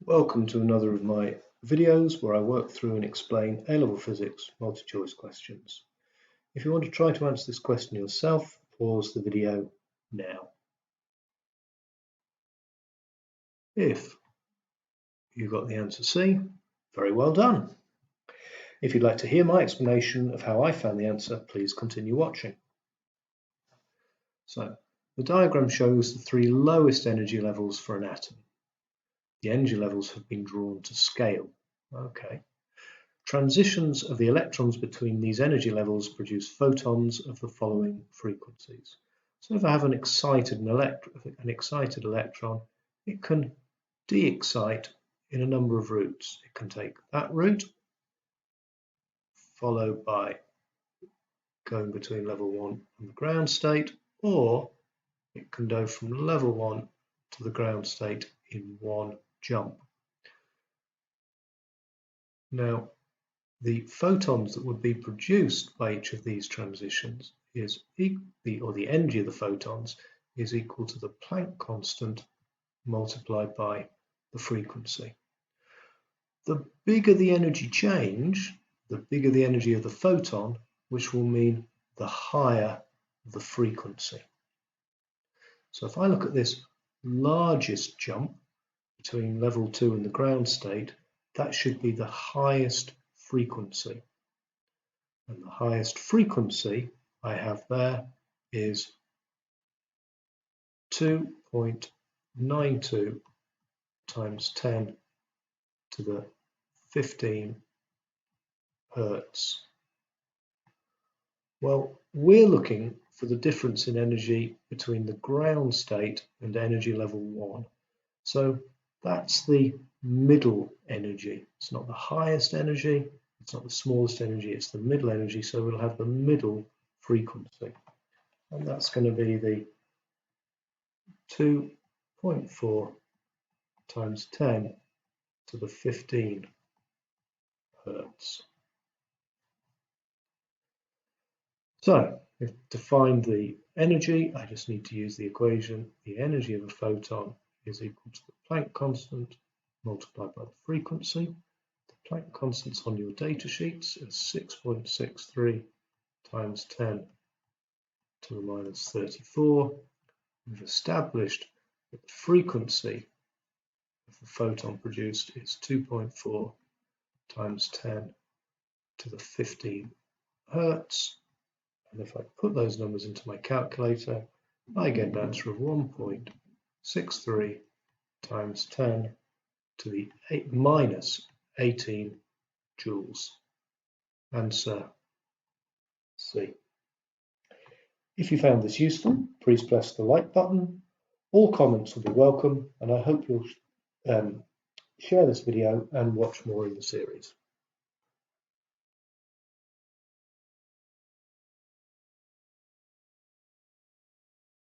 Welcome to another of my videos where I work through and explain A-level physics multi-choice questions. If you want to try to answer this question yourself, pause the video now. If you got the answer C, very well done. If you'd like to hear my explanation of how I found the answer, please continue watching. So, the diagram shows the three lowest energy levels for an atom. The energy levels have been drawn to scale. Okay. Transitions of the electrons between these energy levels produce photons of the following frequencies. So if I have an excited electron, it can de-excite in a number of routes. It can take that route, followed by going between level 1 and the ground state, or it can go from level 1 to the ground state in one jump. Now, the photons that would be produced by each of these transitions the energy of the photons is equal to the Planck constant multiplied by the frequency. The bigger the energy change, the bigger the energy of the photon, which will mean the higher the frequency. So if I look at this largest jump between level 2 and the ground state, that should be the highest frequency. And the highest frequency I have there is 2.92 times 10 to the 15 Hertz. Well, we're looking for the difference in energy between the ground state and energy level 1. So that's the middle energy. It's not the highest energy, it's not the smallest energy, it's the middle energy, so we'll have the middle frequency. And that's going to be the 2.4 times 10 to the 15 Hertz. So, to find the energy, I just need to use the equation. The energy of a photon is equal to the Planck constant multiplied by the frequency. The Planck constant's on your data sheets is 6.63 times 10 to the minus 34. We've established that the frequency of the photon produced is 2.4 times 10 to the 15 Hertz. And if I put those numbers into my calculator, I get an answer of 1.63 times 10 to the minus 18 joules. Answer C. If you found this useful, please press the like button. All comments will be welcome, and I hope you'll share this video and watch more in the series.